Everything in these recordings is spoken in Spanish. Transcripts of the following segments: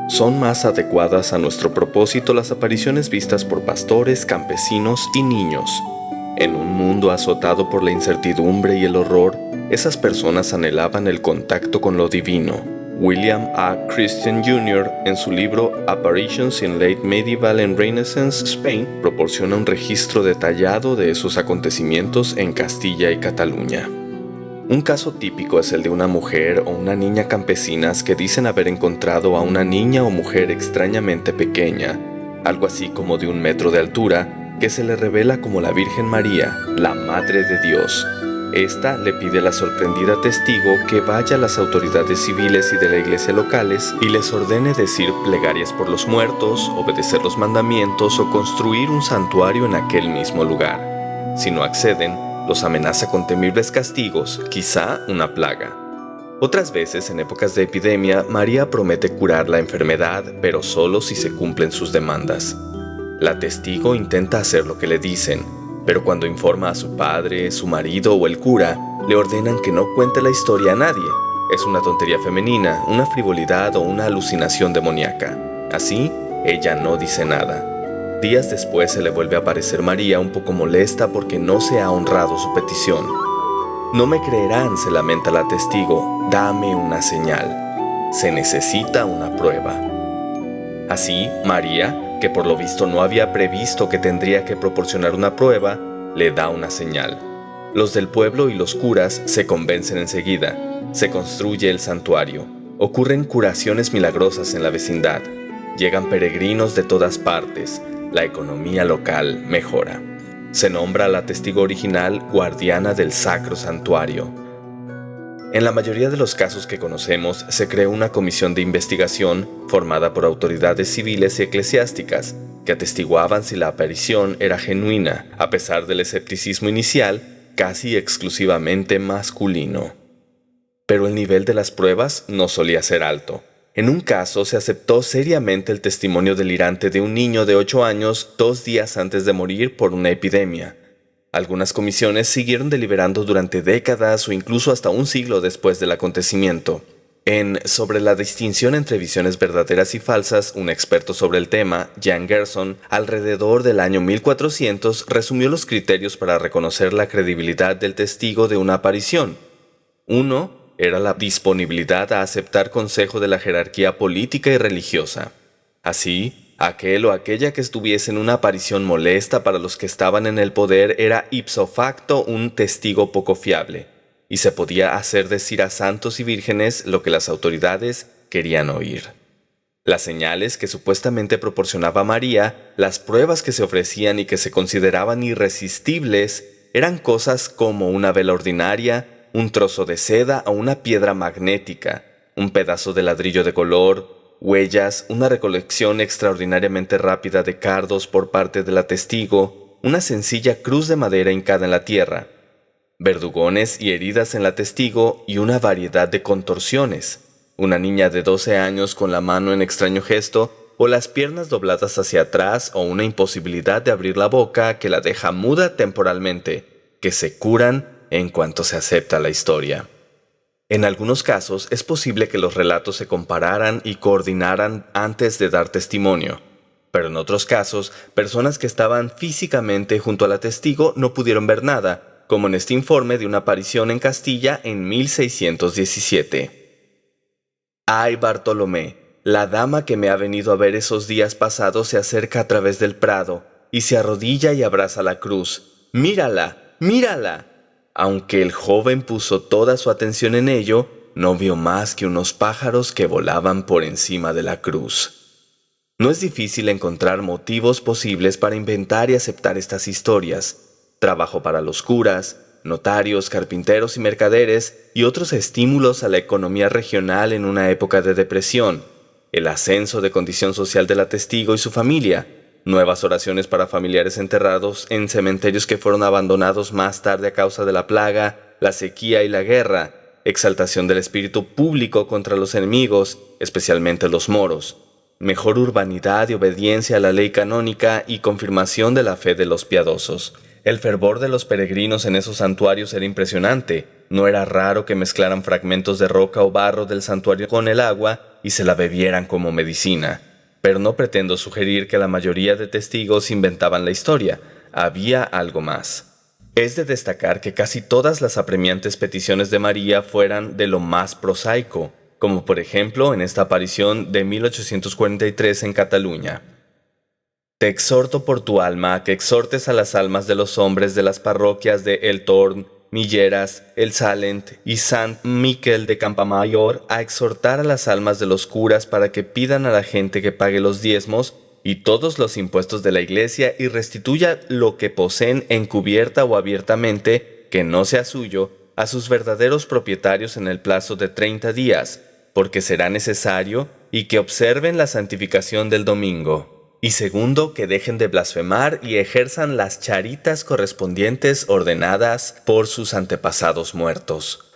Son más adecuadas a nuestro propósito las apariciones vistas por pastores, campesinos y niños. En un mundo azotado por la incertidumbre y el horror, esas personas anhelaban el contacto con lo divino. William A. Christian Jr., en su libro Apparitions in Late Medieval and Renaissance Spain, proporciona un registro detallado de esos acontecimientos en Castilla y Cataluña. Un caso típico es el de una mujer o una niña campesinas que dicen haber encontrado a una niña o mujer extrañamente pequeña, algo así como de 1 metro de altura, que se le revela como la Virgen María, la Madre de Dios. Esta le pide a la sorprendida testigo que vaya a las autoridades civiles y de la iglesia locales y les ordene decir plegarias por los muertos, obedecer los mandamientos o construir un santuario en aquel mismo lugar. Si no acceden, los amenaza con temibles castigos, quizá una plaga. Otras veces, en épocas de epidemia, María promete curar la enfermedad, pero solo si se cumplen sus demandas. La testigo intenta hacer lo que le dicen, pero cuando informa a su padre, su marido o el cura, le ordenan que no cuente la historia a nadie. Es una tontería femenina, una frivolidad o una alucinación demoníaca. Así, ella no dice nada. Días después se le vuelve a aparecer María un poco molesta porque no se ha honrado su petición. No me creerán, se lamenta la testigo, dame una señal. Se necesita una prueba. Así, María, que por lo visto no había previsto que tendría que proporcionar una prueba, le da una señal. Los del pueblo y los curas se convencen enseguida. Se construye el santuario. Ocurren curaciones milagrosas en la vecindad. Llegan peregrinos de todas partes. La economía local mejora. Se nombra a la testigo original guardiana del Sacro Santuario. En la mayoría de los casos que conocemos, se creó una comisión de investigación formada por autoridades civiles y eclesiásticas que atestiguaban si la aparición era genuina, a pesar del escepticismo inicial, casi exclusivamente masculino. Pero el nivel de las pruebas no solía ser alto. En un caso se aceptó seriamente el testimonio delirante de un niño de 8 años 2 días antes de morir por una epidemia. Algunas comisiones siguieron deliberando durante décadas o incluso hasta un siglo después del acontecimiento. En Sobre la distinción entre visiones verdaderas y falsas, un experto sobre el tema, Jan Gerson, alrededor del año 1400, resumió los criterios para reconocer la credibilidad del testigo de una aparición. 1. Era la disponibilidad a aceptar consejo de la jerarquía política y religiosa. Así, aquel o aquella que estuviese en una aparición molesta para los que estaban en el poder era ipso facto un testigo poco fiable, y se podía hacer decir a santos y vírgenes lo que las autoridades querían oír. Las señales que supuestamente proporcionaba María, las pruebas que se ofrecían y que se consideraban irresistibles, eran cosas como una vela ordinaria, un trozo de seda o una piedra magnética, un pedazo de ladrillo de color, huellas, una recolección extraordinariamente rápida de cardos por parte de la testigo, una sencilla cruz de madera hincada en la tierra, verdugones y heridas en la testigo y una variedad de contorsiones, una niña de 12 años con la mano en extraño gesto o las piernas dobladas hacia atrás o una imposibilidad de abrir la boca que la deja muda temporalmente, que se curan en cuanto se acepta la historia. En algunos casos es posible que los relatos se compararan y coordinaran antes de dar testimonio, pero en otros casos, personas que estaban físicamente junto a la testigo no pudieron ver nada, como en este informe de una aparición en Castilla en 1617. ¡Ay, Bartolomé! La dama que me ha venido a ver esos días pasados se acerca a través del prado y se arrodilla y abraza la cruz. ¡Mírala! ¡Mírala! Aunque el joven puso toda su atención en ello, no vio más que unos pájaros que volaban por encima de la cruz. No es difícil encontrar motivos posibles para inventar y aceptar estas historias. Trabajo para los curas, notarios, carpinteros y mercaderes y otros estímulos a la economía regional en una época de depresión, el ascenso de condición social de la testigo y su familia, nuevas oraciones para familiares enterrados en cementerios que fueron abandonados más tarde a causa de la plaga, la sequía y la guerra, exaltación del espíritu público contra los enemigos, especialmente los moros, mejor urbanidad y obediencia a la ley canónica y confirmación de la fe de los piadosos. El fervor de los peregrinos en esos santuarios era impresionante. No era raro que mezclaran fragmentos de roca o barro del santuario con el agua y se la bebieran como medicina. Pero no pretendo sugerir que la mayoría de testigos inventaban la historia. Había algo más. Es de destacar que casi todas las apremiantes peticiones de María fueran de lo más prosaico, como por ejemplo en esta aparición de 1843 en Cataluña. Te exhorto por tu alma a que exhortes a las almas de los hombres de las parroquias de El Torn, Milleras, El Salent y Sant Miquel de Campamayor a exhortar a las almas de los curas para que pidan a la gente que pague los diezmos y todos los impuestos de la iglesia y restituya lo que poseen encubierta o abiertamente, que no sea suyo, a sus verdaderos propietarios en el plazo de 30 días, porque será necesario, y que observen la santificación del domingo. Y segundo, que dejen de blasfemar y ejerzan las charitas correspondientes ordenadas por sus antepasados muertos.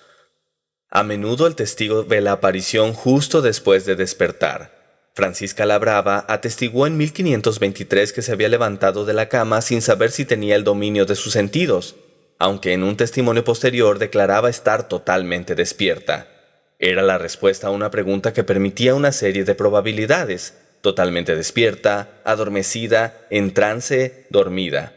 A menudo el testigo ve la aparición justo después de despertar. Francisca la Brava atestiguó en 1523 que se había levantado de la cama sin saber si tenía el dominio de sus sentidos, aunque en un testimonio posterior declaraba estar totalmente despierta. Era la respuesta a una pregunta que permitía una serie de probabilidades: totalmente despierta, adormecida, en trance, dormida.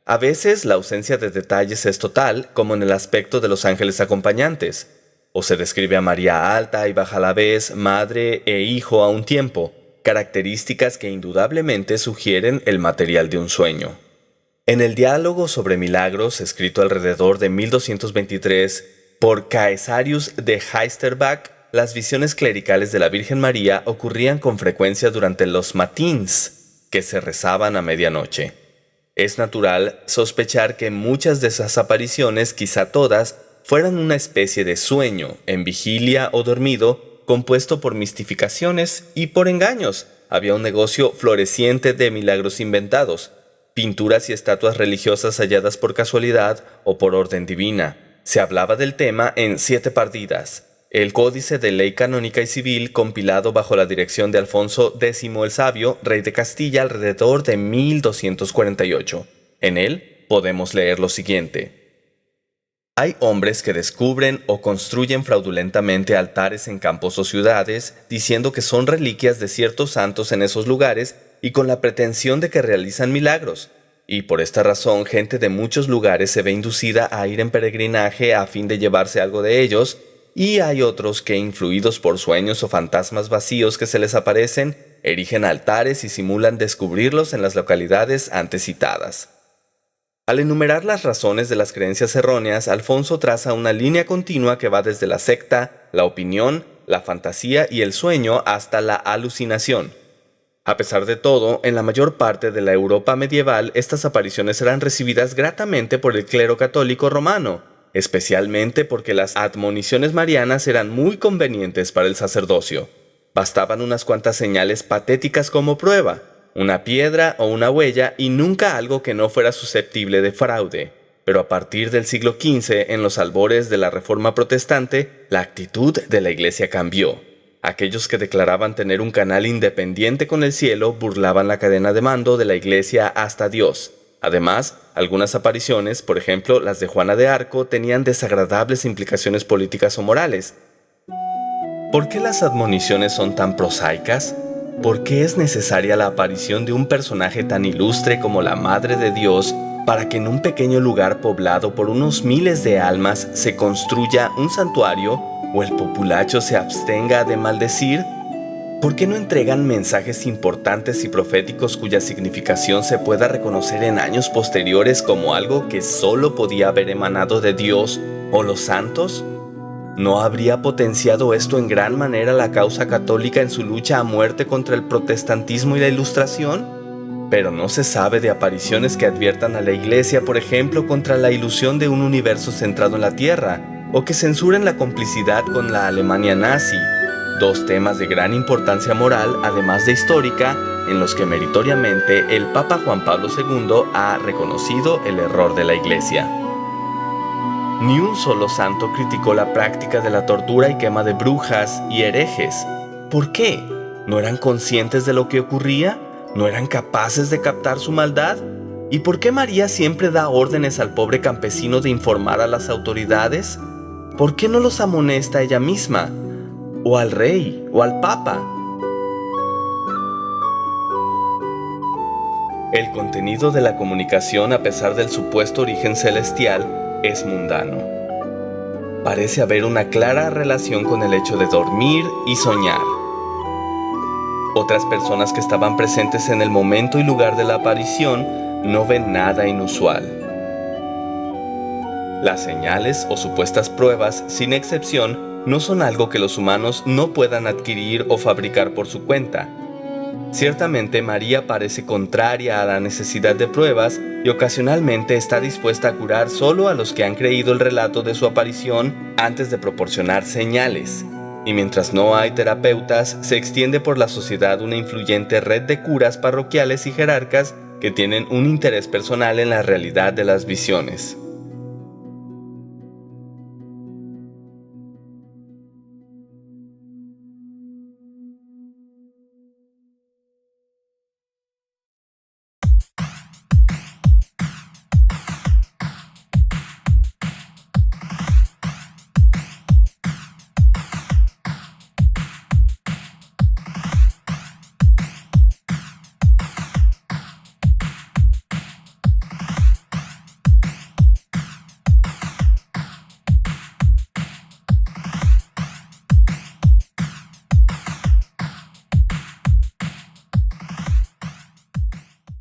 A veces la ausencia de detalles es total, como en el aspecto de los ángeles acompañantes. O se describe a María alta y baja a la vez, madre e hijo a un tiempo, características que indudablemente sugieren el material de un sueño. En el diálogo sobre milagros, escrito alrededor de 1223 por Caesarius de Heisterbach, las visiones clericales de la Virgen María ocurrían con frecuencia durante los matins, que se rezaban a medianoche. Es natural sospechar que muchas de esas apariciones, quizá todas, fueran una especie de sueño, en vigilia o dormido, compuesto por mistificaciones y por engaños. Había un negocio floreciente de milagros inventados, pinturas y estatuas religiosas halladas por casualidad o por orden divina. Se hablaba del tema en 7 partidas. El Códice de Ley Canónica y Civil, compilado bajo la dirección de Alfonso X el Sabio, rey de Castilla, alrededor de 1248. En él podemos leer lo siguiente: hay hombres que descubren o construyen fraudulentamente altares en campos o ciudades, diciendo que son reliquias de ciertos santos en esos lugares y con la pretensión de que realizan milagros. Y por esta razón, gente de muchos lugares se ve inducida a ir en peregrinaje a fin de llevarse algo de ellos, y hay otros que, influidos por sueños o fantasmas vacíos que se les aparecen, erigen altares y simulan descubrirlos en las localidades antes citadas. Al enumerar las razones de las creencias erróneas, Alfonso traza una línea continua que va desde la secta, la opinión, la fantasía y el sueño hasta la alucinación. A pesar de todo, en la mayor parte de la Europa medieval, estas apariciones eran recibidas gratamente por el clero católico romano, especialmente porque las admoniciones marianas eran muy convenientes para el sacerdocio. Bastaban unas cuantas señales patéticas como prueba, una piedra o una huella, y nunca algo que no fuera susceptible de fraude. Pero a partir del siglo XV, en los albores de la Reforma Protestante, la actitud de la Iglesia cambió. Aquellos que declaraban tener un canal independiente con el cielo burlaban la cadena de mando de la Iglesia hasta Dios. Además, algunas apariciones, por ejemplo las de Juana de Arco, tenían desagradables implicaciones políticas o morales. ¿Por qué las admoniciones son tan prosaicas? ¿Por qué es necesaria la aparición de un personaje tan ilustre como la Madre de Dios para que en un pequeño lugar poblado por unos miles de almas se construya un santuario o el populacho se abstenga de maldecir? ¿Por qué no entregan mensajes importantes y proféticos cuya significación se pueda reconocer en años posteriores como algo que solo podía haber emanado de Dios o los santos? ¿No habría potenciado esto en gran manera la causa católica en su lucha a muerte contra el protestantismo y la Ilustración? Pero no se sabe de apariciones que adviertan a la Iglesia, por ejemplo, contra la ilusión de un universo centrado en la Tierra, o que censuren la complicidad con la Alemania nazi, dos temas de gran importancia moral, además de histórica, en los que meritoriamente el Papa Juan Pablo II ha reconocido el error de la Iglesia. Ni un solo santo criticó la práctica de la tortura y quema de brujas y herejes. ¿Por qué? ¿No eran conscientes de lo que ocurría? ¿No eran capaces de captar su maldad? ¿Y por qué María siempre da órdenes al pobre campesino de informar a las autoridades? ¿Por qué no los amonesta ella misma? o al rey, o al papa. El contenido de la comunicación, a pesar del supuesto origen celestial, es mundano. Parece haber una clara relación con el hecho de dormir y soñar. Otras personas que estaban presentes en el momento y lugar de la aparición no ven nada inusual. Las señales o supuestas pruebas, sin excepción, no son algo que los humanos no puedan adquirir o fabricar por su cuenta. Ciertamente María parece contraria a la necesidad de pruebas y ocasionalmente está dispuesta a curar solo a los que han creído el relato de su aparición antes de proporcionar señales. Y mientras no hay terapeutas, se extiende por la sociedad una influyente red de curas parroquiales y jerarcas que tienen un interés personal en la realidad de las visiones.